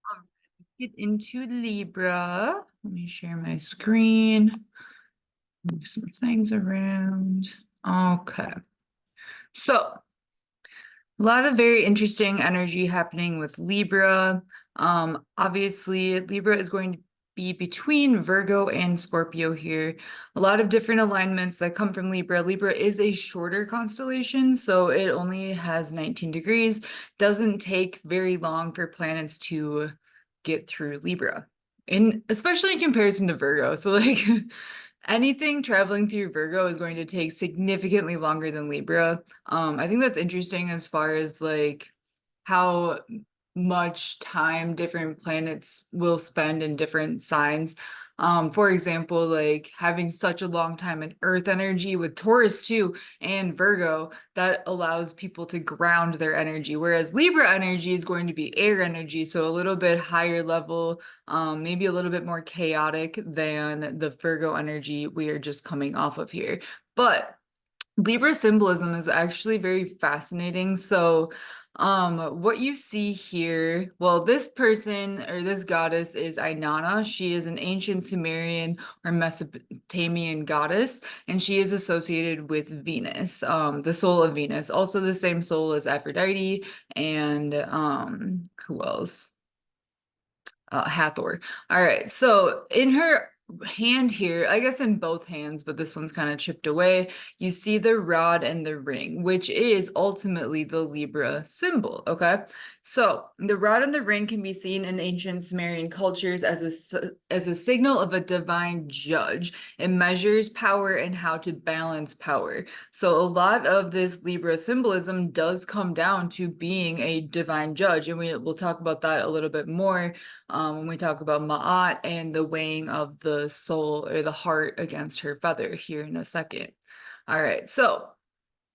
All right, get into Libra. Let me share my screen. Move some things around. Okay. So, a lot of very interesting energy happening with Libra. Obviously, Libra is going to be between Virgo and Scorpio here. A lot of different alignments that come from Libra. Libra is a shorter constellation, so it only has 19 degrees. Doesn't take very long for planets to get through Libra. And especially in comparison to Virgo. So like anything traveling through Virgo is going to take significantly longer than Libra. I think that's interesting as far as like how much time different planets will spend in different signs. For example, like having such a long time in Earth energy with Taurus too and Virgo, that allows people to ground their energy. Whereas Libra energy is going to be air energy, so a little bit higher level, maybe a little bit more chaotic than the Virgo energy we are just coming off of here. But Libra symbolism is actually very fascinating. So, what you see here, well, this person or this goddess is Inanna. She is an ancient Sumerian or Mesopotamian goddess, and she is associated with Venus, the soul of Venus, also the same soul as Aphrodite, and who else? Hathor. All right. So in her hand here, I guess in both hands, but this one's kind of chipped away, you see the rod and the ring, which is ultimately the Libra symbol. Okay. So the rod and the ring can be seen in ancient Sumerian cultures as a signal of a divine judge. It measures power and how to balance power. So a lot of this Libra symbolism does come down to being a divine judge, and we'll talk about that a little bit more when we talk about Ma'at and the weighing of the soul or the heart against her feather here in a second. All right, so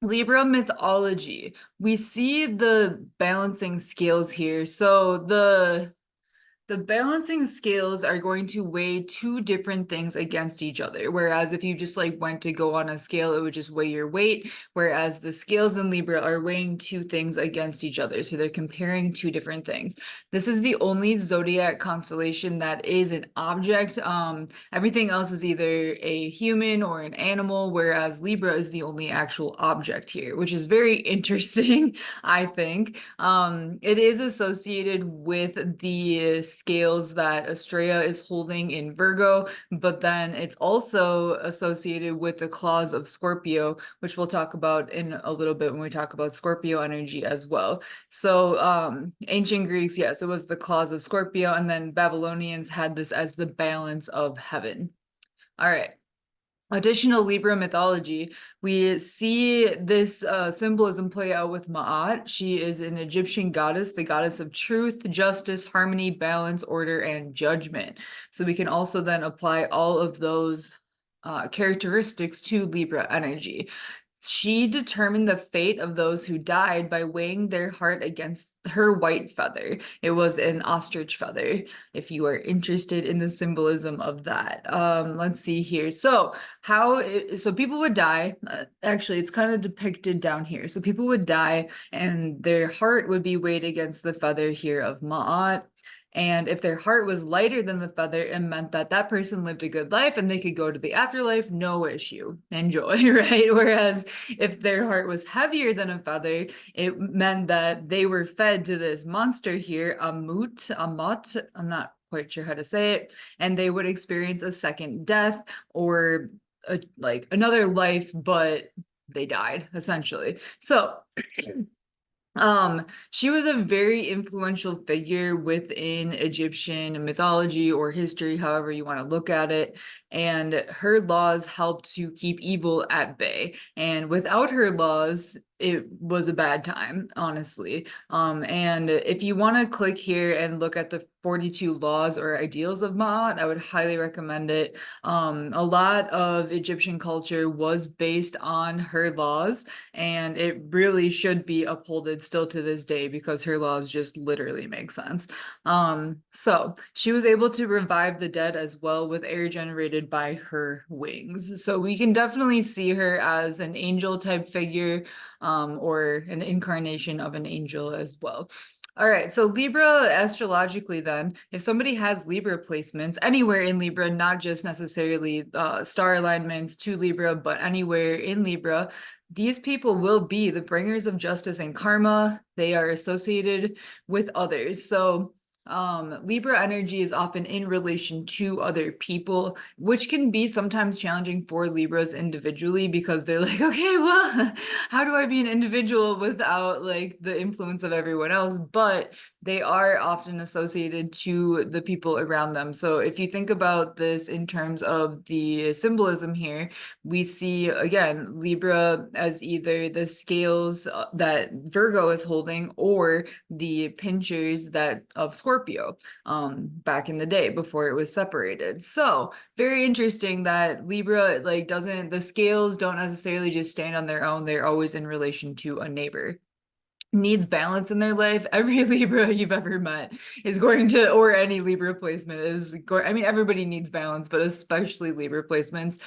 Libra mythology. We see the balancing scales here. So the balancing scales are going to weigh two different things against each other. Whereas if you just like went to go on a scale, it would just weigh your weight. Whereas the scales in Libra are weighing two things against each other. So they're comparing two different things. This is the only zodiac constellation that is an object. Everything else is either a human or an animal, whereas Libra is the only actual object here, which is very interesting, I think. It is associated with the scales that Estrella is holding in Virgo, but then it's also associated with the claws of Scorpio, which we'll talk about in a little bit when we talk about Scorpio energy as well. So ancient Greeks, yes, it was the claws of Scorpio, and then Babylonians had this as the balance of heaven. All right. Additional Libra mythology, we see this symbolism play out with Ma'at. She is an Egyptian goddess, the goddess of truth, justice, harmony, balance, order, and judgment. So we can also then apply all of those characteristics to Libra energy. She determined the fate of those who died by weighing their heart against her white feather. It was an ostrich feather, if you are interested in the symbolism of that. Let's see here. So so people would die. Actually, it's kind of depicted down here. So people would die and their heart would be weighed against the feather here of Ma'at. And if their heart was lighter than the feather, it meant that that person lived a good life and they could go to the afterlife, no issue. Enjoy, right? Whereas if their heart was heavier than a feather, it meant that they were fed to this monster here, Amot, I'm not quite sure how to say it, and they would experience a second death or like another life, but they died essentially. So she was a very influential figure within Egyptian mythology or history, however you want to look at it. And her laws helped to keep evil at bay. And without her laws, it was a bad time, honestly. And if you want to click here and look at the 42 laws or ideals of Ma'at, I would highly recommend it. A lot of Egyptian culture was based on her laws, and it really should be upholded still to this day because her laws just literally make sense. So she was able to revive the dead as well with air generated by her wings. So we can definitely see her as an angel type figure, or an incarnation of an angel as well. All right, so Libra astrologically, then, if somebody has Libra placements anywhere in Libra, not just necessarily star alignments to Libra, but anywhere in Libra, these people will be the bringers of justice and karma. They are associated with others. So Libra energy is often in relation to other people, which can be sometimes challenging for Libras individually because they're like, okay, well, how do I be an individual without like the influence of everyone else? But they are often associated to the people around them. So if you think about this in terms of the symbolism here, we see again Libra as either the scales that Virgo is holding or the pinchers that of Scorpio back in the day before it was separated. So very interesting that Libra like doesn't, the scales don't necessarily just stand on their own. They're always in relation to a neighbor. Needs balance in their life. Every Libra you've ever met is going to, or any Libra placement is going, I mean, everybody needs balance, but especially Libra placements.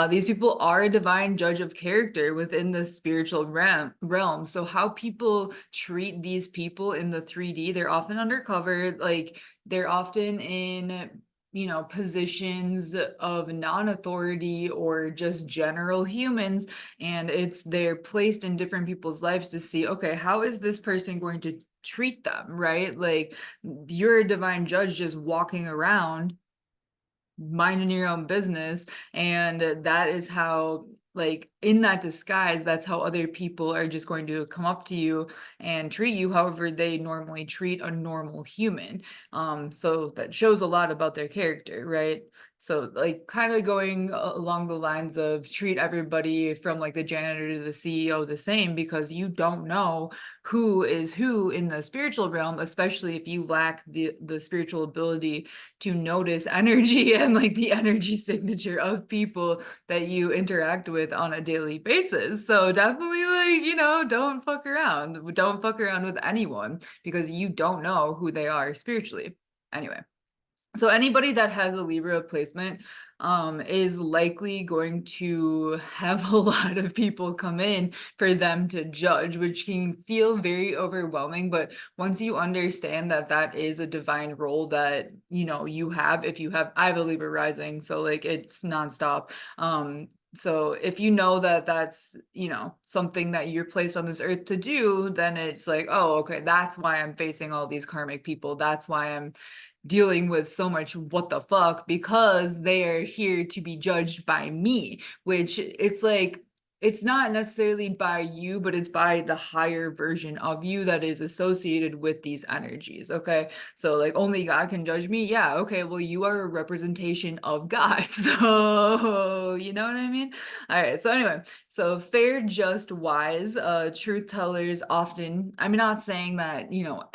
These people are a divine judge of character within the spiritual realm. So how people treat these people in the 3D, they're often undercover, like they're often in positions of non-authority or just general humans, and they're placed in different people's lives to see, okay, how is this person going to treat them, right? Like you're a divine judge just walking around minding your own business, and that is how, like in that disguise, that's how other people are just going to come up to you and treat you however they normally treat a normal human. So that shows a lot about their character, right? So like kind of going along the lines of treat everybody from like the janitor to the CEO the same, because you don't know who is who in the spiritual realm, especially if you lack the spiritual ability to notice energy and like the energy signature of people that you interact with on a daily basis. So definitely like, don't fuck around. Don't fuck around with anyone because you don't know who they are spiritually. Anyway. So anybody that has a Libra placement is likely going to have a lot of people come in for them to judge, which can feel very overwhelming. But once you understand that that is a divine role that, you have, I have a Libra rising, so like it's nonstop. So if you know that that's, something that you're placed on this earth to do, then it's like, oh, okay, that's why I'm facing all these karmic people. That's why I'm dealing with so much what the fuck, because they are here to be judged by me, which it's like it's not necessarily by you, but it's by the higher version of you that is associated with these energies. Okay. So like only God can judge me. Yeah. Okay. Well, you are a representation of God. So you know what I mean? All right. So anyway, so fair, just, wise, truth tellers often, I'm not saying that,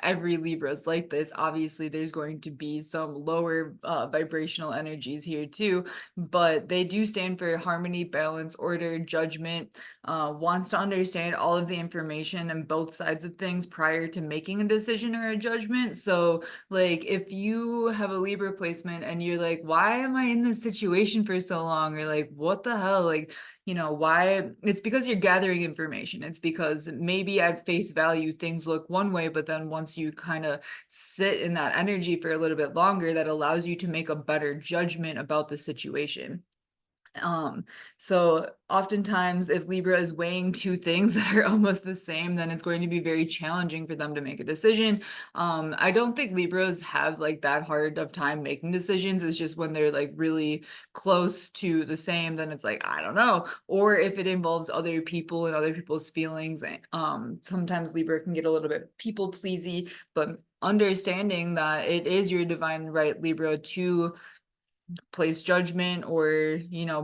every Libra is like this. Obviously, there's going to be some lower vibrational energies here too, but they do stand for harmony, balance, order, judgment, wants to understand all of the information and both sides of things prior to making a decision or a judgment. So like if you have a Libra placement and you're like, why am I in this situation for so long? Or like, what the hell? Like, why? It's because you're gathering information. It's because maybe at face value, things look one way, but then once you kind of sit in that energy for a little bit longer, that allows you to make a better judgment about the situation. Um, so oftentimes if Libra is weighing two things that are almost the same, then it's going to be very challenging for them to make a decision. I don't think Libras have like that hard of time making decisions. It's just when they're like really close to the same, then it's like, I don't know. Or if it involves other people and other people's feelings, sometimes Libra can get a little bit people pleasy, but understanding that it is your divine right, Libra, to place judgment or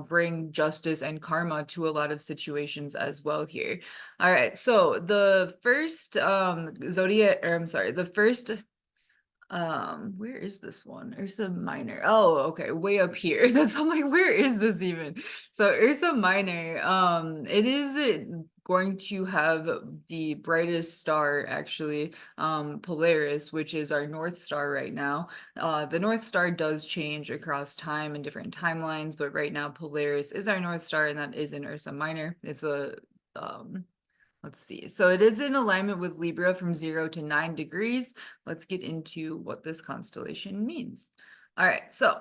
bring justice and karma to a lot of situations as well here. All right, so the first zodiac, or I'm sorry, the first where is this one? Ursa Minor. Oh, okay, way up here. That's, I'm like, where is this even? So Ursa Minor, it is going to have the brightest star actually, Polaris, which is our North Star right now. The North Star does change across time and different timelines, but right now Polaris is our North Star, and that is in Ursa Minor. It's a Let's see. So it is in alignment with Libra from 0 to 9 degrees. Let's get into what this constellation means. All right, so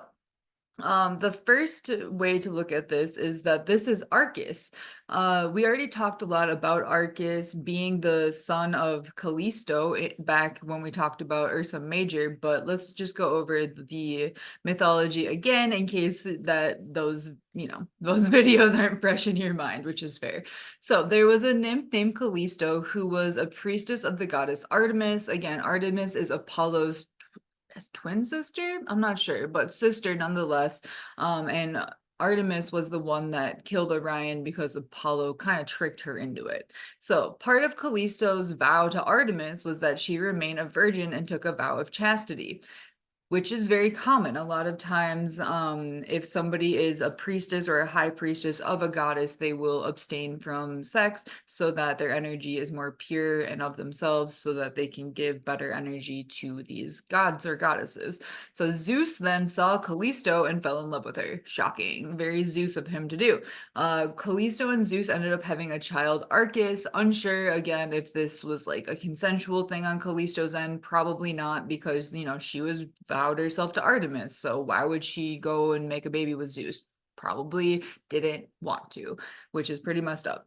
the first way to look at this is that this is Arcus. We already talked a lot about Arcus being the son of Callisto back when we talked about Ursa Major, but let's just go over the mythology again in case that those, those videos aren't fresh in your mind, which is fair. So there was a nymph named Callisto who was a priestess of the goddess Artemis. Again, Artemis is Apollo's twin sister, I'm not sure, but sister nonetheless. And Artemis was the one that killed Orion because Apollo kind of tricked her into it. So part of Callisto's vow to Artemis was that she remain a virgin and took a vow of chastity, which is very common. A lot of times, if somebody is a priestess or a high priestess of a goddess, they will abstain from sex so that their energy is more pure and of themselves, so that they can give better energy to these gods or goddesses. So Zeus then saw Callisto and fell in love with her. Shocking. Very Zeus of him to do. Callisto and Zeus ended up having a child, Arcus. Unsure, again, if this was like a consensual thing on Callisto's end. Probably not, because, she was vowed herself to Artemis. So why would she go and make a baby with Zeus? Probably didn't want to, which is pretty messed up.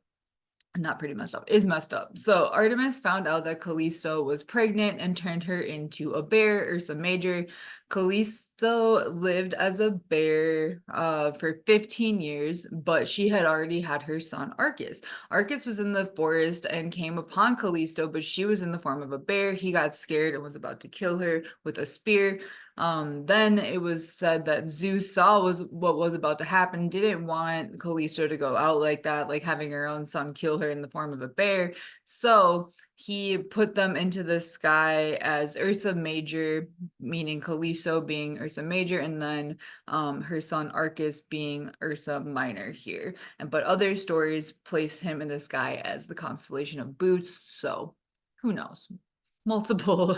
Not pretty messed up, is messed up. So Artemis found out that Callisto was pregnant and turned her into a bear, Ursa Major. Callisto lived as a bear for 15 years, but she had already had her son Arcus. Arcus was in the forest and came upon Callisto, but she was in the form of a bear. He got scared and was about to kill her with a spear. Then it was said that Zeus saw what was about to happen, didn't want Callisto to go out like that, like having her own son kill her in the form of a bear. So he put them into the sky as Ursa Major, meaning Callisto being Ursa Major, and then her son Arcus being Ursa Minor here. But other stories place him in the sky as the constellation of Boots. So who knows? Multiple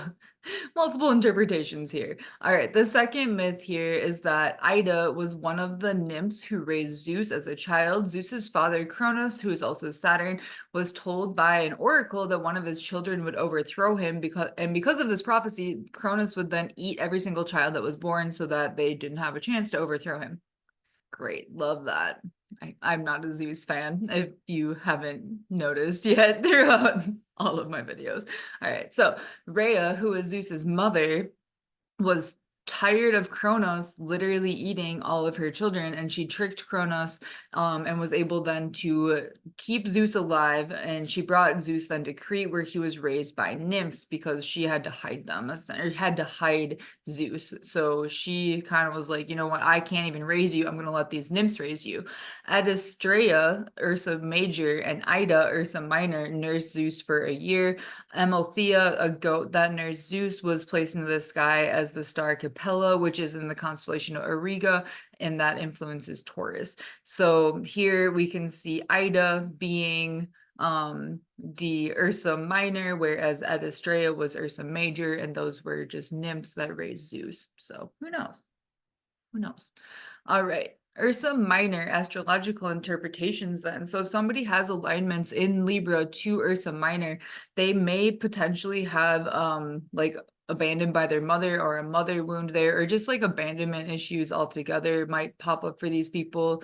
multiple interpretations here. All right, the second myth here is that Ida was one of the nymphs who raised Zeus as a child. Zeus's father, Cronus, who is also Saturn, was told by an oracle that one of his children would overthrow him, because of this prophecy, Cronus would then eat every single child that was born so that they didn't have a chance to overthrow him. Great, love that. I'm not a Zeus fan, if you haven't noticed yet throughout all of my videos. All right, so Rhea, who is Zeus's mother, was tired of Kronos literally eating all of her children, and she tricked Kronos and was able then to keep Zeus alive, and she brought Zeus then to Crete, where he was raised by nymphs, because she had to hide them, or had to hide Zeus. So she kind of was like, you know what, I can't even raise you, I'm going to let these nymphs raise you. Adistrea, Ursa Major, and Ida, Ursa Minor, nursed Zeus for a year. Amalthea, a goat that nursed Zeus, was placed into the sky as the star Capella, which is in the constellation of Auriga, and that influences Taurus. So here we can see Ida being the Ursa Minor, whereas Adistrea was Ursa Major, and those were just nymphs that raised Zeus. So who knows? Who knows? All right. Ursa Minor astrological interpretations then. So if somebody has alignments in Libra to Ursa Minor, they may potentially have like abandoned by their mother, or a mother wound there, or just like abandonment issues altogether might pop up for these people.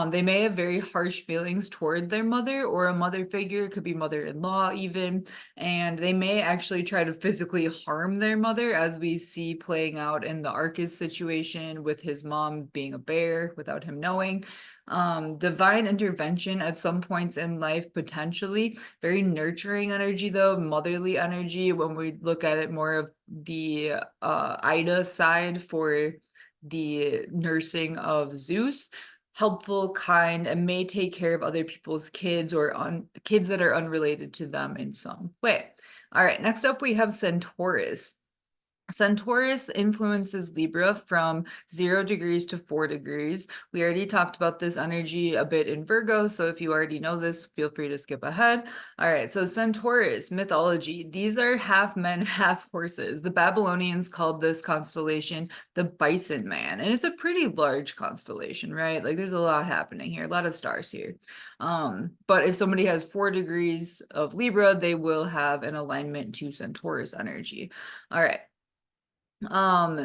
They may have very harsh feelings toward their mother, or a mother figure, could be mother-in-law even, and they may actually try to physically harm their mother, as we see playing out in the Arcus situation with his mom being a bear without him knowing. Divine intervention at some points in life, potentially. Very nurturing energy though, motherly energy, when we look at it more of the Ida side for the nursing of Zeus. Helpful, kind, and may take care of other people's kids, or kids that are unrelated to them in some way. All right, next up we have Centaurus. Centaurus influences Libra from 0 degrees to 4 degrees. We already talked about this energy a bit in Virgo, so if you already know this, feel free to skip ahead. All right, so Centaurus, mythology. These are half men, half horses. The Babylonians called this constellation the Bison Man, and it's a pretty large constellation, right? Like there's a lot happening here, a lot of stars here. But if somebody has 4 degrees of Libra, they will have an alignment to Centaurus energy. All right.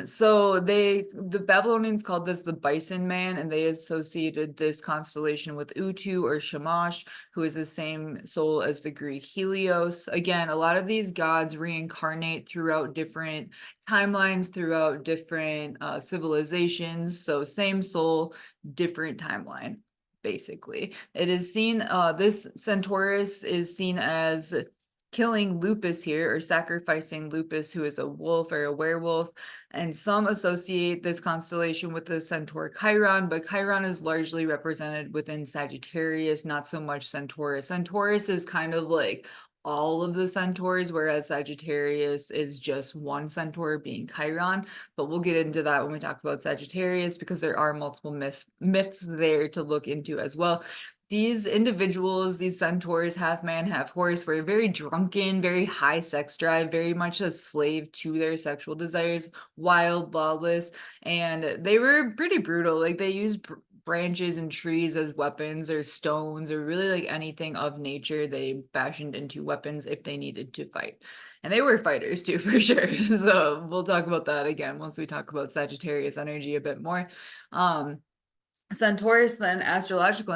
So the Babylonians called this the Bison Man, and they associated this constellation with Utu or Shamash, who is the same soul as the Greek Helios. Again, a lot of these gods reincarnate throughout different timelines, throughout different civilizations. So same soul, different timeline, basically. It is seen, this Centaurus is seen as killing Lupus here, or sacrificing Lupus, who is a wolf or a werewolf. And some associate this constellation with the centaur Chiron, but Chiron is largely represented within Sagittarius, not so much Centaurus. Centaurus is kind of like all of the centaurs, whereas Sagittarius is just one centaur, being Chiron. But we'll get into that when we talk about Sagittarius, because there are multiple myths there to look into as well. These individuals, these centaurs, half man, half horse, were very drunken, very high sex drive, very much a slave to their sexual desires, wild, lawless, and they were pretty brutal. Like they used branches and trees as weapons, or stones, or really like anything of nature they fashioned into weapons if they needed to fight. And they were fighters too, for sure. So we'll talk about that again once we talk about Sagittarius energy a bit more. Centaurus, then, astrological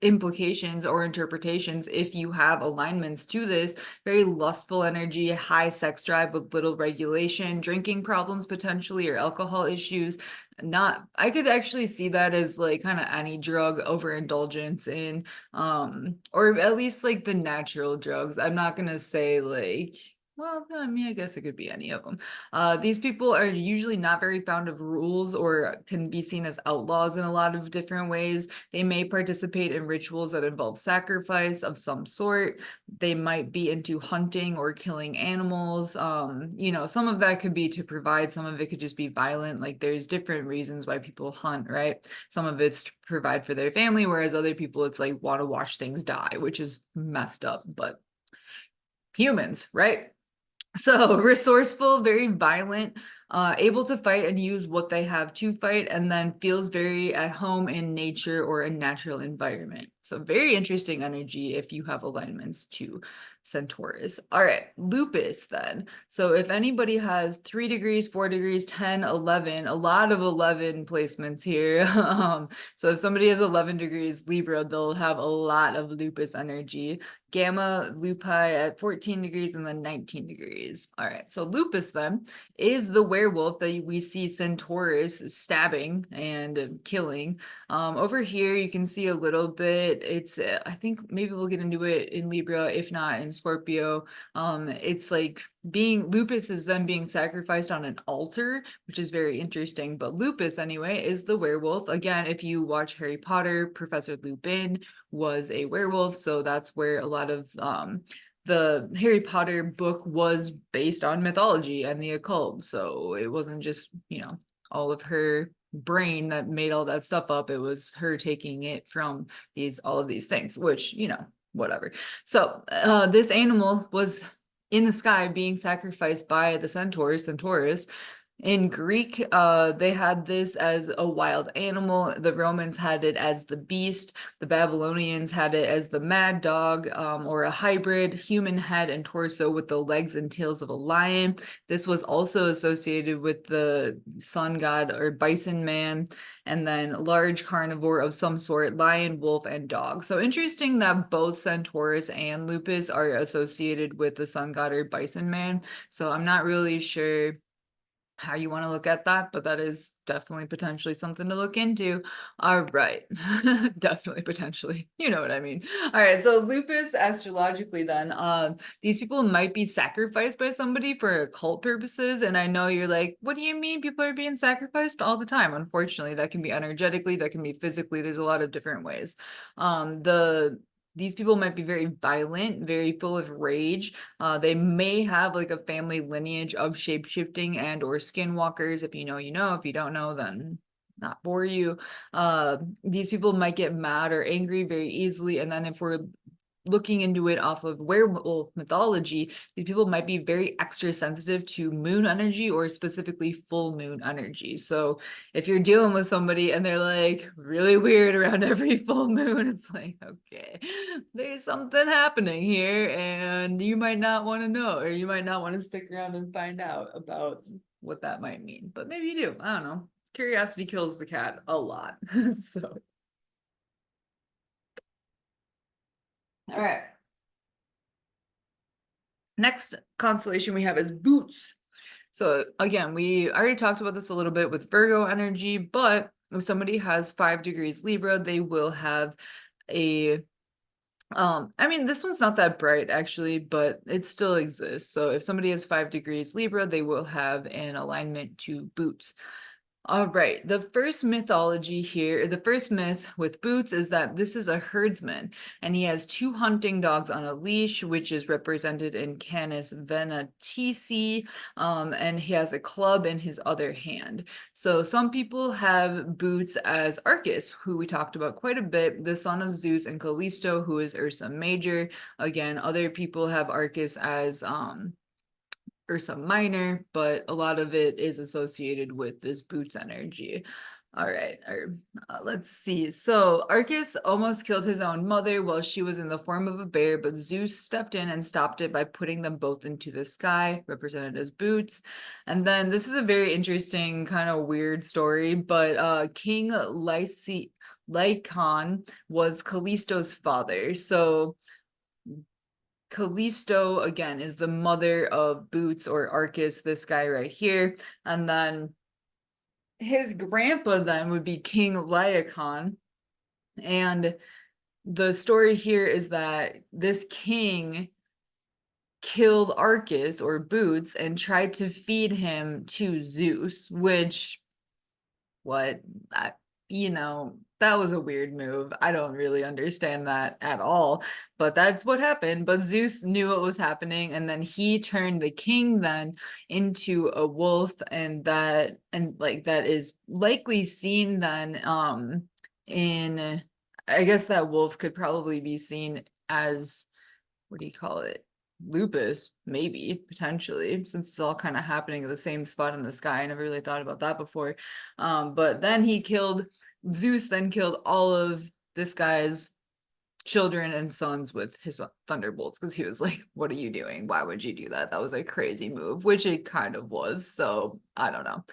implications or interpretations, if you have alignments to this: very lustful energy, high sex drive with little regulation, drinking problems potentially, or alcohol issues. Not, I could actually see that as like kind of any drug overindulgence in, or at least like the natural drugs. I'm not gonna say like, well, I mean, I guess it could be any of them. These people are usually not very fond of rules, or can be seen as outlaws in a lot of different ways. They may participate in rituals that involve sacrifice of some sort. They might be into hunting or killing animals. You know, some of that could be to provide, some of it could just be violent. Like there's different reasons why people hunt, right? Some of it's to provide for their family, whereas other people it's like want to watch things die, which is messed up, but humans, right? So resourceful, very violent, able to fight and use what they have to fight, and then feels very at home in nature or a natural environment. So very interesting energy if you have alignments to Centaurus. All right, Lupus then. So if anybody has 3 degrees, 4 degrees, 10, 11, a lot of 11 placements here. So if somebody has 11 degrees Libra, they'll have a lot of Lupus energy. Gamma Lupi at 14 degrees and then 19 degrees. All right, so Lupus then is the werewolf that we see Centaurus stabbing and killing. Over here, you can see a little bit. It's, I think maybe we'll get into it in Libra, if not in Scorpio. It's like Lupus is then being sacrificed on an altar, which is very interesting. But Lupus, anyway, is the werewolf. Again, if you watch Harry Potter, Professor Lupin was a werewolf, so that's where a lot of the Harry Potter book was based on mythology and the occult. So it wasn't just, you know, all of her brain that made all that stuff up. It was her taking it from all of these things, which, you know, whatever. So this animal was in the sky being sacrificed by the Centaurus. In Greek, they had this as a wild animal. The Romans had it as the beast. The Babylonians had it as the mad dog, or a hybrid human head and torso with the legs and tails of a lion. This was also associated with the sun god or bison man, and then large carnivore of some sort, lion, wolf, and dog. So interesting that both Centaurus and Lupus are associated with the sun god or bison man. So I'm not really sure how you want to look at that, but that is definitely potentially something to look into. All right. Definitely potentially. You know what I mean. All right. So Lupus, astrologically then, these people might be sacrificed by somebody for occult purposes. And I know you're like, what do you mean people are being sacrificed all the time? Unfortunately, that can be energetically, that can be physically. There's a lot of different ways. The these people might be very violent, very full of rage. They may have like a family lineage of shape-shifting and or skinwalkers. If you know, you know. If you don't know, then not for you. These people might get mad or angry very easily. And then if we're looking into it off of werewolf mythology, these people might be very extra sensitive to moon energy or specifically full moon energy. So if you're dealing with somebody and they're like really weird around every full moon, it's like, okay, there's something happening here and you might not want to know, or you might not want to stick around and find out about what that might mean. But maybe you do. I don't know. Curiosity kills the cat a lot. So, all right. Next constellation we have is Boots. So again, we already talked about this a little bit with Virgo energy, but if somebody has 5 degrees Libra, they will have a I mean, this one's not that bright actually, but it still exists. So if somebody has 5 degrees Libra, they will have an alignment to Boots. All right, the first mythology here, the first myth with Boots is that this is a herdsman and he has 2 hunting dogs on a leash, which is represented in Canis Venatici, and he has a club in his other hand. So some people have Boots as Arcus, who we talked about quite a bit, the son of Zeus and Callisto, who is Ursa Major. Again, other people have Arcus as Ursa Minor, but a lot of it is associated with this Boots energy. All right, let's see. So Arcus almost killed his own mother while she was in the form of a bear, but Zeus stepped in and stopped it by putting them both into the sky, represented as Boots. And then this is a very interesting, kind of weird story, but King Lycaon was Callisto's father. So Callisto, again, is the mother of Boots or Arcus, this guy right here. And then his grandpa then would be King Lycaon. And the story here is that this king killed Arcus or Boots and tried to feed him to Zeus, which what that that was a weird move. I don't really understand that at all, but that's what happened. But Zeus knew what was happening, and then he turned the king then into a wolf, and that is likely seen then in, I guess that wolf could probably be seen as, what do you call it? Lupus, maybe, potentially, since it's all kind of happening at the same spot in the sky. I never really thought about that before. But then Zeus then killed all of this guy's children and sons with his thunderbolts, because he was like, what are you doing? Why would you do that? That was a crazy move, which it kind of was. So I don't know.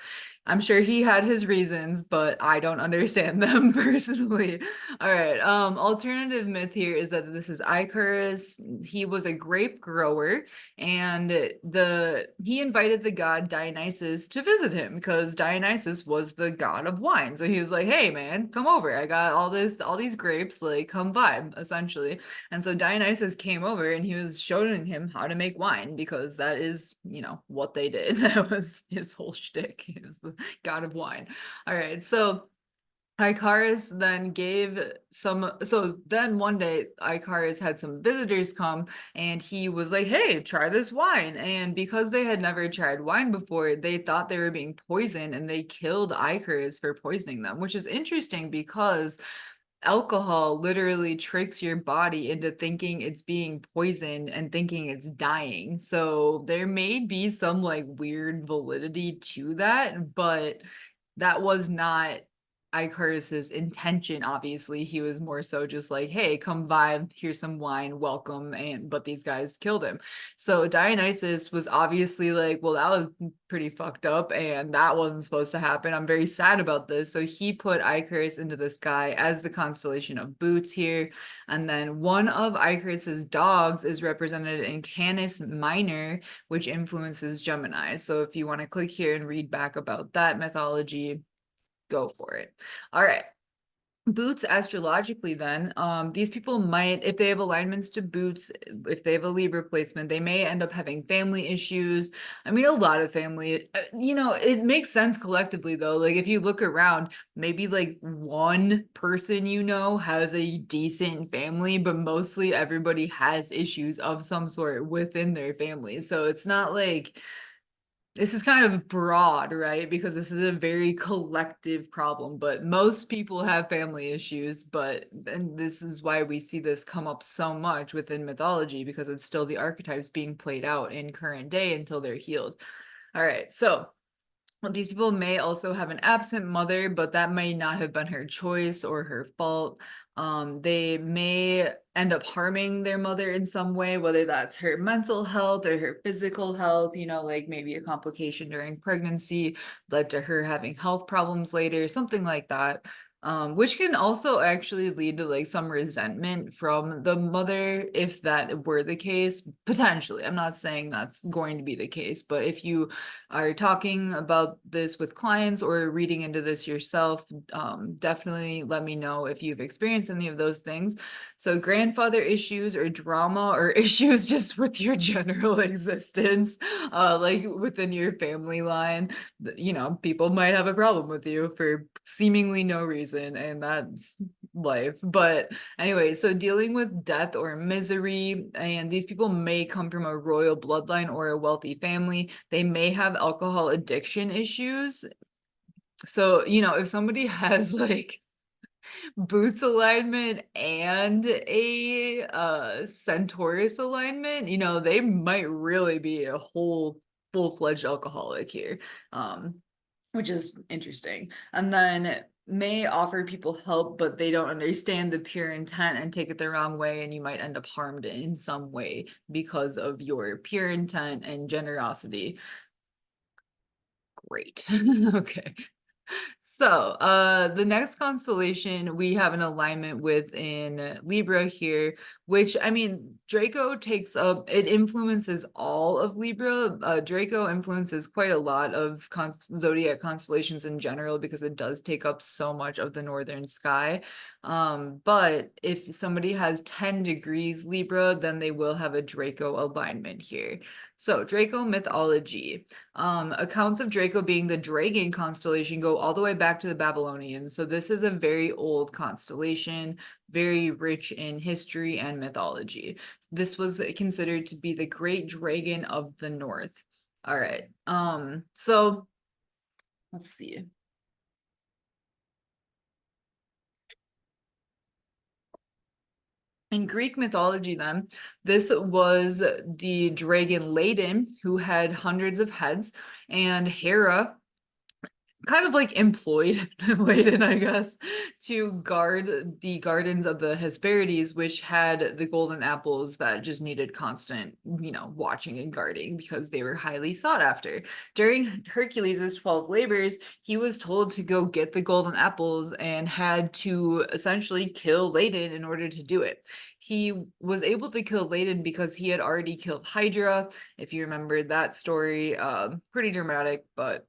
I'm sure he had his reasons, but I don't understand them personally. All right. Alternative myth here is that this is Icarus. He was a grape grower, and he invited the god Dionysus to visit him because Dionysus was the god of wine. So he was like, hey man, come over. I got all these grapes, like come vibe, essentially. And so Dionysus came over and he was showing him how to make wine because that is, what they did. That was his whole shtick. He was the god of wine. All right, so Icarus then so then one day Icarus had some visitors come and he was like, hey, try this wine. And because they had never tried wine before, they thought they were being poisoned and they killed Icarus for poisoning them, which is interesting because alcohol literally tricks your body into thinking it's being poisoned and thinking it's dying. So there may be some like weird validity to that, but that was not Icarus's intention. Obviously, he was more so just like, hey, come vibe, here's some wine, welcome. But these guys killed him. So Dionysus was obviously like, well, that was pretty fucked up and that wasn't supposed to happen. I'm very sad about this. So he put Icarus into the sky as the constellation of Boots here. And then one of Icarus's dogs is represented in Canis Minor, which influences Gemini. So if you want to click here and read back about that mythology, go for it. All right. Boots astrologically then, these people might, if they have alignments to boots, if they have a Libra placement, they may end up having family issues. I mean, a lot of family, it makes sense collectively though. Like if you look around, maybe like one person has a decent family, but mostly everybody has issues of some sort within their family. So it's not like this is kind of broad, right? Because this is a very collective problem, but most people have family issues, and this is why we see this come up so much within mythology, because it's still the archetypes being played out in current day until they're healed. All right, so well, these people may also have an absent mother, but that may not have been her choice or her fault. They may end up harming their mother in some way, whether that's her mental health or her physical health, like maybe a complication during pregnancy led to her having health problems later, something like that. Which can also actually lead to like some resentment from the mother if that were the case, potentially. I'm not saying that's going to be the case, but if you are talking about this with clients or reading into this yourself, definitely let me know if you've experienced any of those things. So grandfather issues or drama or issues just with your general existence, like within your family line, people might have a problem with you for seemingly no reason, and that's life. But anyway, so dealing with death or misery, and these people may come from a royal bloodline or a wealthy family. They may have alcohol addiction issues. So, if somebody has like boots alignment and a Centaurus alignment, they might really be a whole full-fledged alcoholic here. Which is interesting. And then may offer people help, but they don't understand the pure intent and take it the wrong way, and you might end up harmed in some way because of your pure intent and generosity. Great. Okay. So, the next constellation we have an alignment with in Libra here, which I mean, Draco takes up, it influences all of Libra. Draco influences quite a lot of zodiac constellations in general because it does take up so much of the northern sky. But if somebody has 10 degrees Libra, then they will have a Draco alignment here. So, Draco mythology. Accounts of Draco being the dragon constellation go all the way back to the Babylonians. So this is a very old constellation, very rich in history and mythology. This was considered to be the great dragon of the north. All right. So let's see. In Greek mythology, then, this was the dragon Ladon, who had hundreds of heads, and Hera kind of like employed Layden, I guess, to guard the gardens of the Hesperides, which had the golden apples that just needed constant, watching and guarding because they were highly sought after. During Hercules' 12 labors, he was told to go get the golden apples and had to essentially kill Layden in order to do it. He was able to kill Layden because he had already killed Hydra. If you remember that story, pretty dramatic, but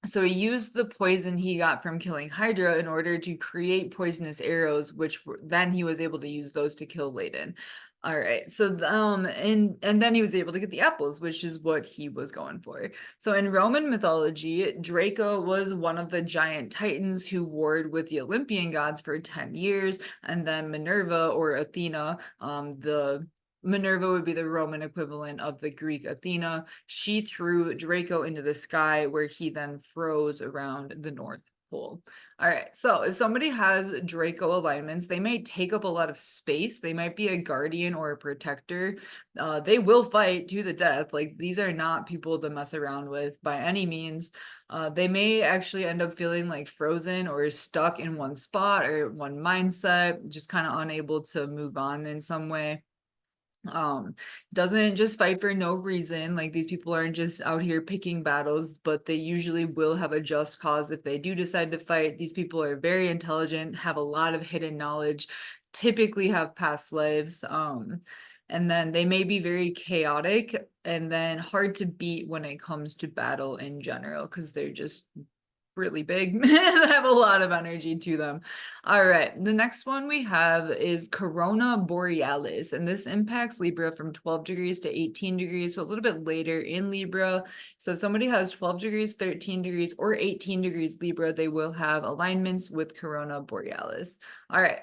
so he used the poison he got from killing Hydra in order to create poisonous arrows, which then he was able to use those to kill Layden. All right. So and then he was able to get the apples, which is what he was going for. So in Roman mythology, Draco was one of the giant titans who warred with the Olympian gods for 10 years, and then Minerva or Athena, the Minerva would be the Roman equivalent of the Greek Athena. She threw Draco into the sky where he then froze around the North Pole. All right, so if somebody has Draco alignments, they may take up a lot of space. They might be a guardian or a protector. They will fight to the death. Like these are not people to mess around with by any means. They may actually end up feeling like frozen or stuck in one spot or one mindset, just kind of unable to move on in some way. Doesn't just fight for no reason. Like these people aren't just out here picking battles, but they usually will have a just cause if they do decide to fight. These people are very intelligent, have a lot of hidden knowledge, typically have past lives, and then they may be very chaotic and then hard to beat when it comes to battle in general because they're just really big. They have a lot of energy to them. All right, the next one we have is Corona Borealis, and this impacts Libra from 12 degrees to 18 degrees, so a little bit later in Libra. So if somebody has 12 degrees, 13 degrees, or 18 degrees Libra, they will have alignments with Corona Borealis. All right.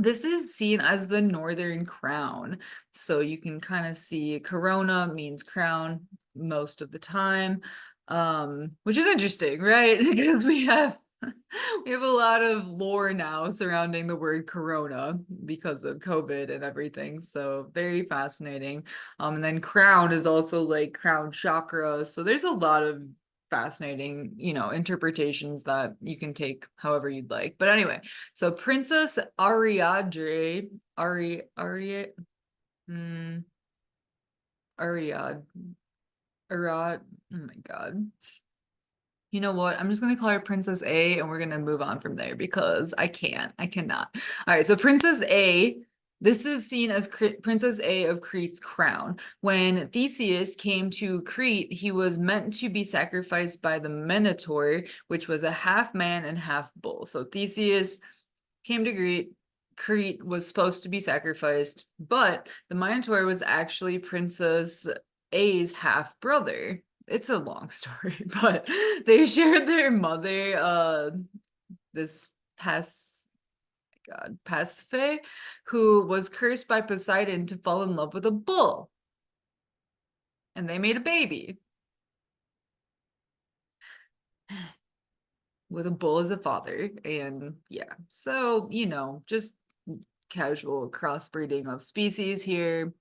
This is seen as the northern crown. So you can kind of see corona means crown most of the time, which is interesting, right? Because we have a lot of lore now surrounding the word corona because of COVID and everything. So very fascinating. And then crown is also like crown chakra. So there's a lot of fascinating, interpretations that you can take however you'd like. But anyway, so Princess Ariad, Arad, oh my God. You know what? I'm just going to call her Princess A and we're going to move on from there because I cannot. All right, so Princess A, this is seen as Princess A of Crete's crown. When Theseus came to Crete, he was meant to be sacrificed by the Minotaur, which was a half man and half bull. So Theseus came to Crete. Crete was supposed to be sacrificed, but the Minotaur was actually Princess A's half brother. It's a long story, but they shared their mother, this Pasiphae, who was cursed by Poseidon to fall in love with a bull. And they made a baby with a bull as a father. And yeah, so, just casual crossbreeding of species here.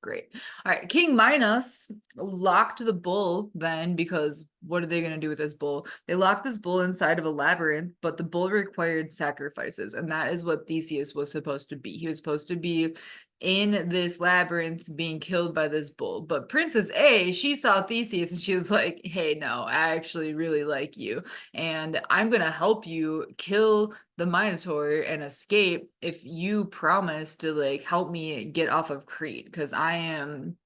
Great. All right. King Minos locked the bull then because what are they going to do with this bull? They locked this bull inside of a labyrinth, but the bull required sacrifices. And that is what Theseus was supposed to be. He was supposed to be in this labyrinth being killed by this bull. But Princess A, she saw Theseus and she was like, hey, no, I actually really like you. And I'm going to help you kill the Minotaur and escape if you promise to like help me get off of Crete because I'm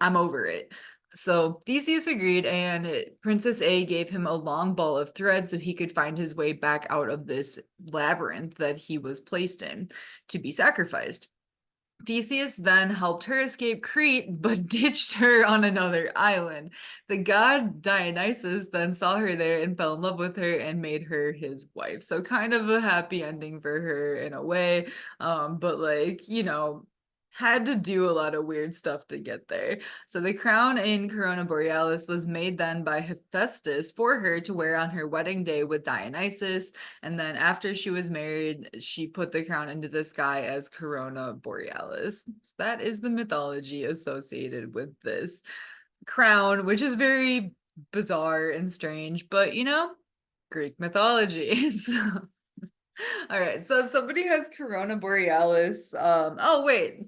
over it. So Theseus agreed, and Princess A gave him a long ball of thread so he could find his way back out of this labyrinth that he was placed in to be sacrificed. Theseus then helped her escape Crete, but ditched her on another island. The god Dionysus then saw her there and fell in love with her and made her his wife. So kind of a happy ending for her in a way, but like, had to do a lot of weird stuff to get there. So the crown in Corona Borealis was made then by Hephaestus for her to wear on her wedding day with Dionysus. And then after she was married, she put the crown into the sky as Corona Borealis. So that is the mythology associated with this crown, which is very bizarre and strange, but Greek mythology. All right, so if somebody has Corona Borealis, oh wait,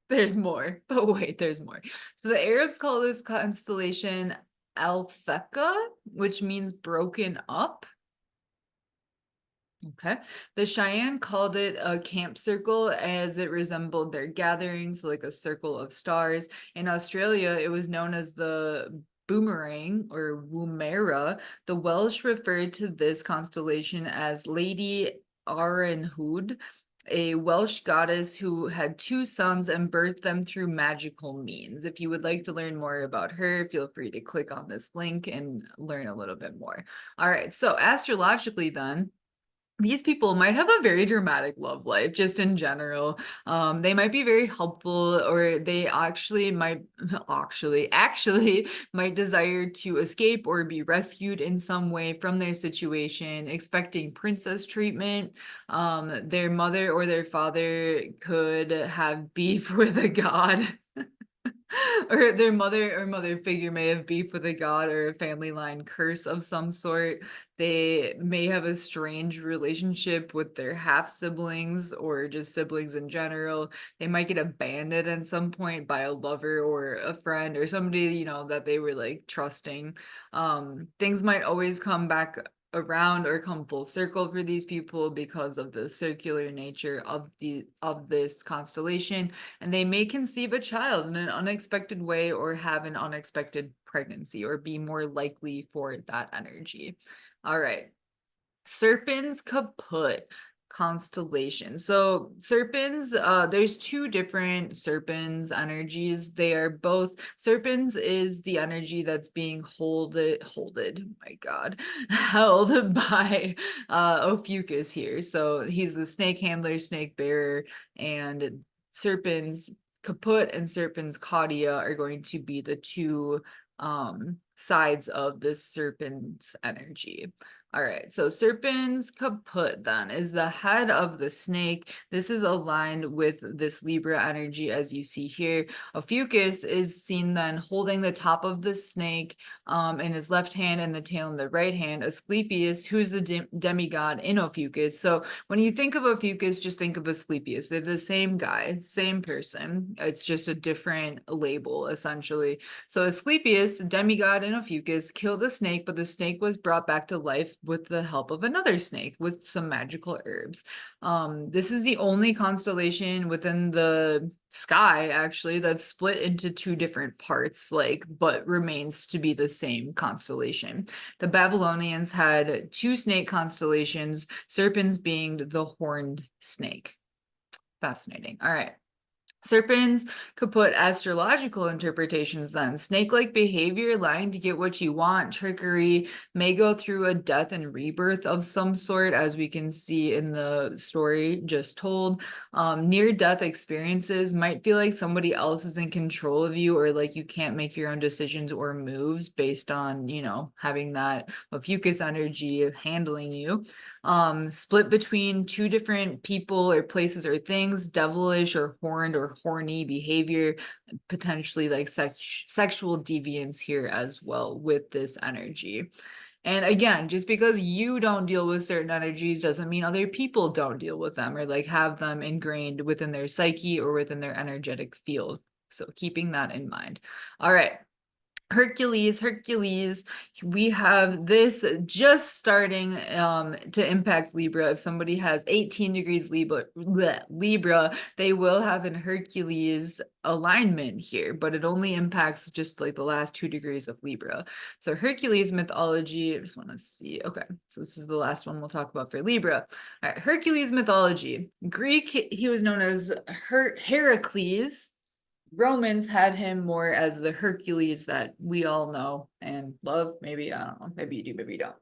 there's more, but wait, there's more. So the Arabs call this constellation Alpheka, which means broken up. Okay. The Cheyenne called it a camp circle as it resembled their gatherings, like a circle of stars. In Australia, it was known as the boomerang or Woomera. The Welsh referred to this constellation as Lady Aranhud, a Welsh goddess who had two sons and birthed them through magical means. If you would like to learn more about her, feel free to click on this link and learn a little bit more. All right, so astrologically then, these people might have a very dramatic love life just in general. They might be very helpful, or they actually might actually might desire to escape or be rescued in some way from their situation, expecting princess treatment. Their mother or their father could have beef with a god. Or their mother or mother figure may have beef with a god or a family line curse of some sort. They may have a strange relationship with their half siblings or just siblings in general. They might get abandoned at some point by a lover or a friend or somebody, that they were like trusting. Things might always come back around or come full circle for these people because of the circular nature of this constellation, and they may conceive a child in an unexpected way or have an unexpected pregnancy or be more likely for that energy. All right. Serpens kaput constellation. So Serpens, there's two different Serpens energies. They are both, Serpens is the energy that's being my God, held by Ophiuchus here. So he's the snake handler, snake bearer, and Serpens kaput and Serpens caudia are going to be the two sides of this Serpens energy. All right, so Serpens kaput then is the head of the snake. This is aligned with this Libra energy as you see here. Ophiuchus is seen then holding the top of the snake in his left hand and the tail in the right hand. Asclepius, who's the demigod in Ophiuchus. So when you think of Ophiuchus, just think of Asclepius. They're the same guy, same person. It's just a different label, essentially. So Asclepius, demigod in Ophiuchus, killed the snake, but the snake was brought back to life with the help of another snake with some magical herbs. This is the only constellation within the sky, actually, that's split into two different parts, but remains to be the same constellation. The Babylonians had two snake constellations, Serpens being the horned snake. Fascinating. All right. Serpens could put astrological interpretations then. Snake-like behavior, lying to get what you want, trickery, may go through a death and rebirth of some sort, as we can see in the story just told. Near-death experiences might feel like somebody else is in control of you, or like you can't make your own decisions or moves based on, having that Ophiuchus energy handling you. Split between two different people or places or things, devilish or horned or horny behavior, potentially like sexual deviance here as well with this energy. And again, just because you don't deal with certain energies doesn't mean other people don't deal with them or like have them ingrained within their psyche or within their energetic field. So keeping that in mind. All right. Hercules, we have this just starting to impact Libra. If somebody has 18 degrees Libra, they will have an Hercules alignment here, but it only impacts just like the last 2 degrees of Libra. So Hercules mythology, I just want to see. Okay, so this is the last one we'll talk about for Libra. All right, Hercules mythology. Greek, he was known as Heracles. Romans had him more as the Hercules that we all know and love. Maybe, I don't know. Maybe you do, maybe you don't.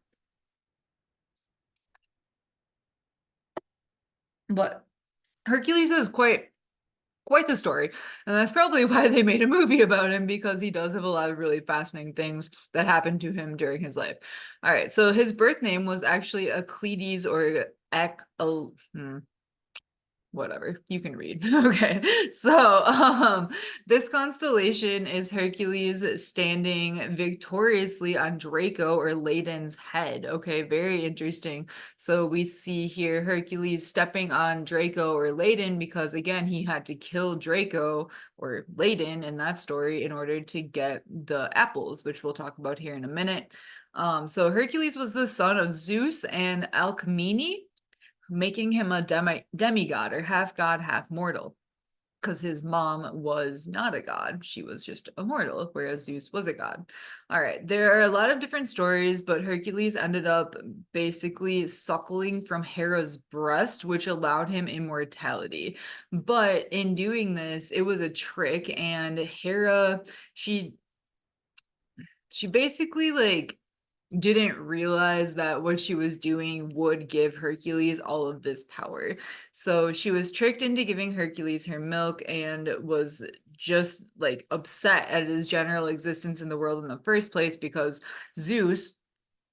But Hercules is quite the story. And that's probably why they made a movie about him, because he does have a lot of really fascinating things that happened to him during his life. All right, so his birth name was actually Euclides or whatever, you can read. Okay, so this constellation is Hercules standing victoriously on Draco or Ladon's head. Okay, very interesting. So we see here Hercules stepping on Draco or Ladon because again he had to kill Draco or Ladon in that story in order to get the apples, which we'll talk about here in a minute. So Hercules was the son of Zeus and Alcmene, making him a demigod or half god, half mortal, because his mom was not a god. She was just a mortal, whereas Zeus was a god. All right, there are a lot of different stories, but Hercules ended up basically suckling from Hera's breast, which allowed him immortality. But in doing this, it was a trick, and Hera, she basically like didn't realize that what she was doing would give Hercules all of this power. So she was tricked into giving Hercules her milk and was just like upset at his general existence in the world in the first place because Zeus,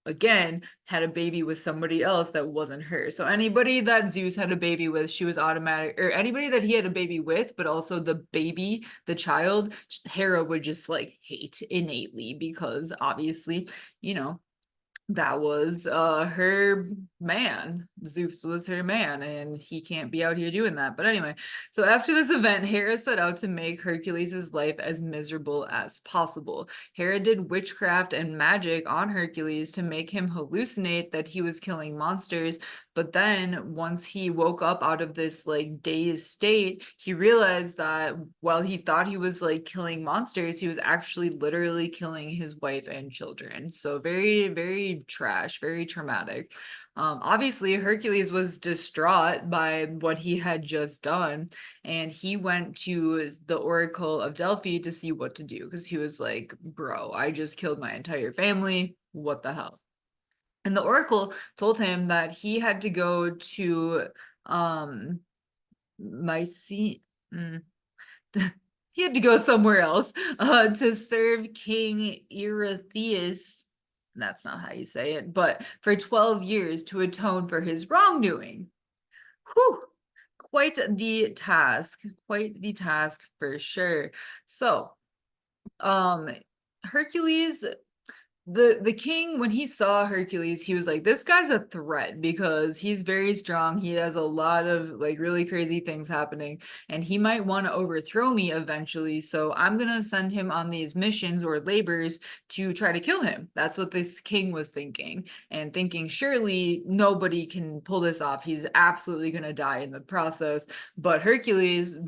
again, had a baby with somebody else that wasn't her. So anybody that Zeus had a baby with, she was automatic, or anybody that he had a baby with, but also the baby, the child, Hera would just like hate innately because obviously, that was her man. Zeus was her man, and he can't be out here doing that. But anyway, so after this event, Hera set out to make Hercules' life as miserable as possible. Hera did witchcraft and magic on Hercules to make him hallucinate that he was killing monsters. But then once he woke up out of this like dazed state, he realized that while he thought he was like killing monsters, he was actually literally killing his wife and children. So very, very trash, very traumatic. Obviously, Hercules was distraught by what he had just done, and he went to the Oracle of Delphi to see what to do because he was like, bro, I just killed my entire family. What the hell? And the Oracle told him that he had to go to Myce. mm, he had to go somewhere else to serve King Eurystheus. That's not how you say it, but for 12 years to atone for his wrongdoing. Whew, quite the task for sure. So, um, Hercules, the king, when he saw Hercules, he was like, this guy's a threat because he's very strong. He has a lot of like really crazy things happening, and he might want to overthrow me eventually. So I'm gonna send him on these missions or labors to try to kill him. That's what this king was thinking, and thinking surely nobody can pull this off. He's absolutely gonna die in the process. But Hercules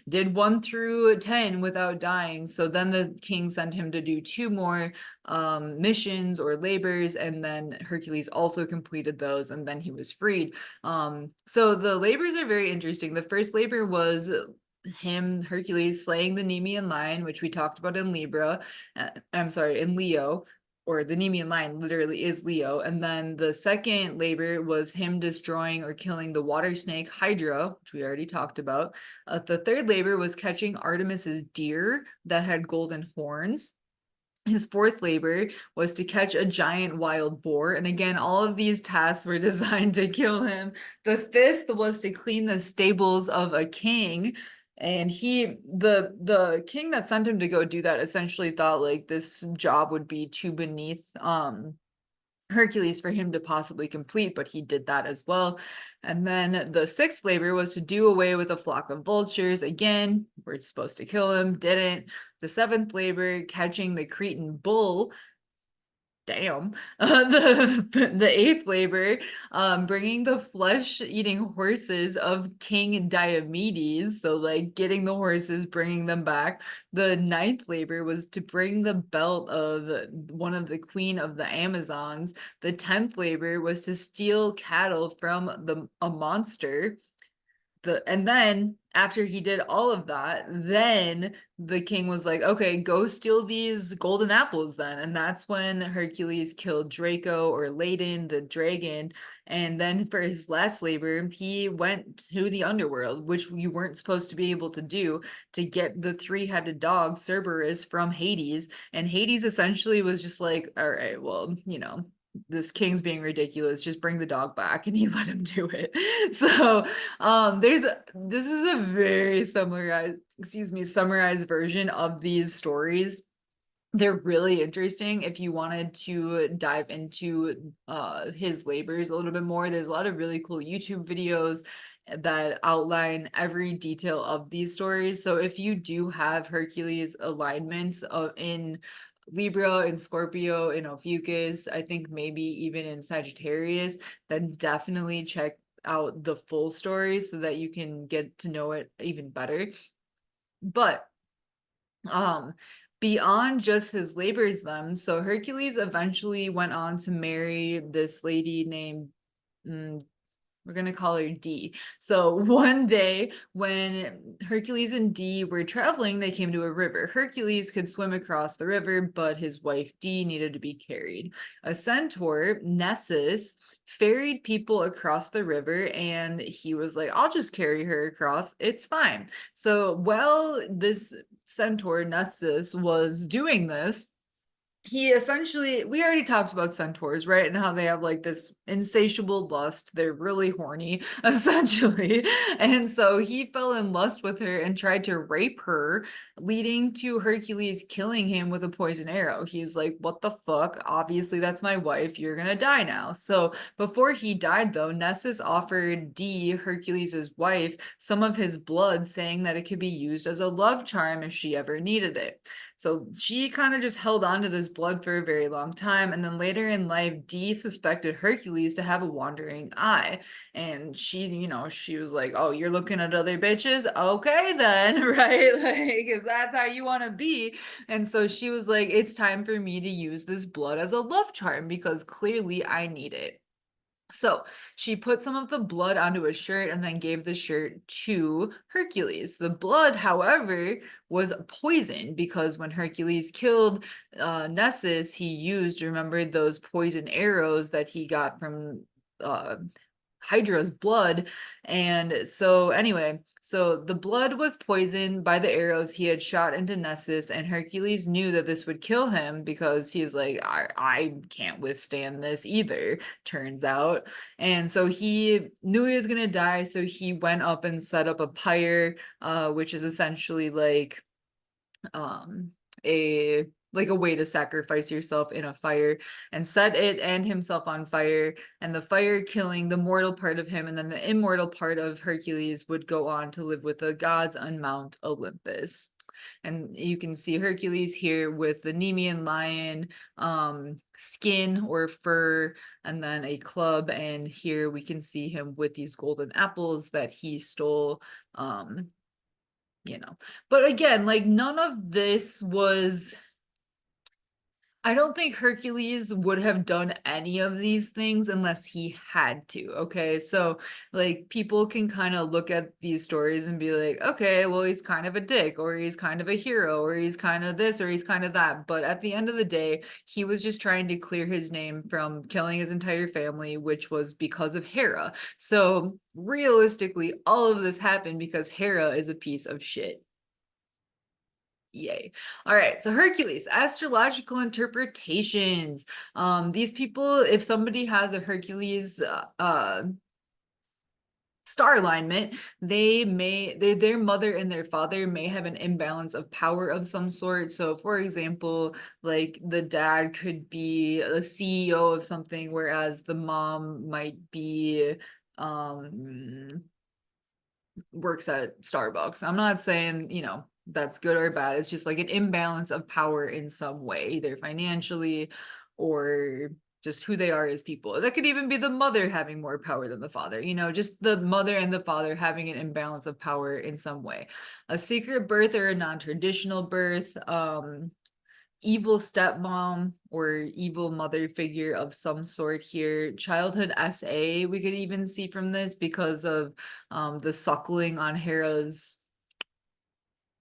did 1 through 10 without dying. So then the king sent him to do 2 more missions or labors, and then Hercules also completed those, and then he was freed. So the labors are very interesting. The first labor was Hercules, slaying the Nemean lion, which we talked about in Libra. I'm sorry, in Leo. Or the Nemean lion literally is Leo. And then the second labor was him destroying or killing the water snake Hydra, which we already talked about. The third labor was catching Artemis's deer that had golden horns. His fourth labor was to catch a giant wild boar. And again, all of these tasks were designed to kill him. The fifth was to clean the stables of a king. And the king that sent him to go do that essentially thought like this job would be too beneath Hercules for him to possibly complete, but he did that as well. And then the sixth labor was to do away with a flock of vultures. Again, we're supposed to kill him, didn't. The seventh labor, catching the Cretan bull. Damn. The eighth labor, bringing the flesh-eating horses of King Diomedes. So like getting the horses, bringing them back. The ninth labor was to bring the belt of one of the queen of the Amazons. The 10th labor was to steal cattle from a monster. And then after he did all of that, then the king was like, okay, go steal these golden apples then. And that's when Hercules killed Draco, or Ladon, the dragon. And then for his last labor, he went to the underworld, which you weren't supposed to be able to do, to get the 3-headed dog Cerberus from Hades. And Hades essentially was just like, all right, well, this king's being ridiculous, just bring the dog back, and he let him do it. So this is a very summarized version of these stories. They're really interesting if you wanted to dive into his labors a little bit more. There's a lot of really cool YouTube videos that outline every detail of these stories. So if you do have Hercules alignments in Libra, in Scorpio, in Ophiuchus, I think maybe even in Sagittarius, then definitely check out the full story so that you can get to know it even better. But beyond just his labors then, so Hercules eventually went on to marry this lady named we're going to call her D. So one day when Hercules and D were traveling, they came to a river. Hercules could swim across the river, but his wife D needed to be carried. A centaur, Nessus, ferried people across the river, and he was like, I'll just carry her across. It's fine. So while this centaur, Nessus, was doing this, he essentially, we already talked about centaurs, right? And how they have like this insatiable lust. They're really horny, essentially. And so he fell in lust with her and tried to rape her, leading to Hercules killing him with a poison arrow. He's like, what the fuck? Obviously, that's my wife. You're gonna die now. So before he died, though, Nessus offered Hercules' wife, some of his blood, saying that it could be used as a love charm if she ever needed it. So she kind of just held on to this blood for a very long time. And then later in life, Dee suspected Hercules to have a wandering eye. And she, she was like, oh, you're looking at other bitches? Okay, then, right? Like, if that's how you want to be. And so she was like, it's time for me to use this blood as a love charm because clearly I need it. So she put some of the blood onto a shirt and then gave the shirt to Hercules. The blood, however, was poisoned because when Hercules killed Nessus, he used, remember, those poison arrows that he got from uh, Hydra's blood. And so, anyway, so the blood was poisoned by the arrows he had shot into Nessus, and Hercules knew that this would kill him because he's like, I can't withstand this either, turns out. And so he knew he was gonna die, so he went up and set up a pyre, which is essentially um a a way to sacrifice yourself in a fire, and set it and himself on fire, and the fire killing the mortal part of him, and then the immortal part of Hercules would go on to live with the gods on Mount Olympus. And you can see Hercules here with the Nemean lion skin or fur, and then a club, and here we can see him with these golden apples that he stole. um but again, like, none of this was, I don't think Hercules would have done any of these things unless he had to. Okay, so like, people can kind of look at these stories and be like, okay, well, he's kind of a dick, or he's kind of a hero, or he's kind of this, or he's kind of that. But at the end of the day, he was just trying to clear his name from killing his entire family, which was because of Hera. So realistically, all of this happened because Hera is a piece of shit. Yay. All right. So Hercules, astrological interpretations. These people, if somebody has a Hercules star alignment, their mother and their father may have an imbalance of power of some sort. So for example, like, the dad could be a CEO of something, whereas the mom might be works at Starbucks. I'm not saying, that's good or bad. It's just like an imbalance of power in some way, either financially or just who they are as people. That could even be the mother having more power than the father, just the mother and the father having an imbalance of power in some way. A secret birth or a non-traditional birth, evil stepmom or evil mother figure of some sort here. Childhood SA, we could even see from this because of the suckling on Hera's.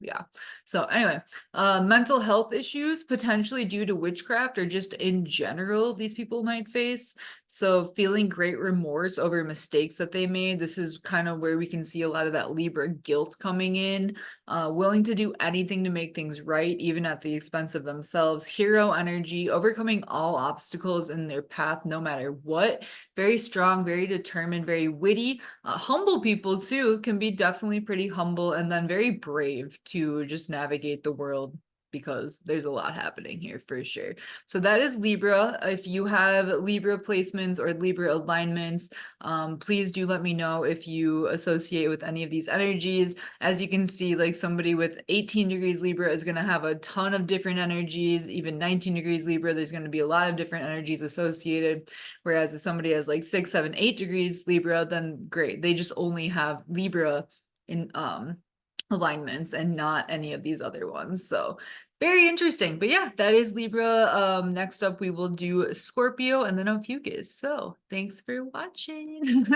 Yeah. So anyway, mental health issues potentially due to witchcraft or just in general these people might face. So feeling great remorse over mistakes that they made. This is kind of where we can see a lot of that Libra guilt coming in. Willing to do anything to make things right, even at the expense of themselves. Hero energy, overcoming all obstacles in their path, no matter what. Very strong, very determined, very witty. Humble people too can be definitely pretty humble, and then very brave to just navigate the world, because there's a lot happening here for sure. So that is Libra. If you have Libra placements or Libra alignments, please do let me know if you associate with any of these energies. As you can see, like, somebody with 18 degrees Libra is going to have a ton of different energies. Even 19 degrees Libra, there's going to be a lot of different energies associated. Whereas if somebody has like 6, 7, 8 degrees Libra, then great. They just only have Libra in alignments and not any of these other ones. So very interesting. But yeah, that is Libra. Next up we will do Scorpio and then Ophiuchus. So thanks for watching.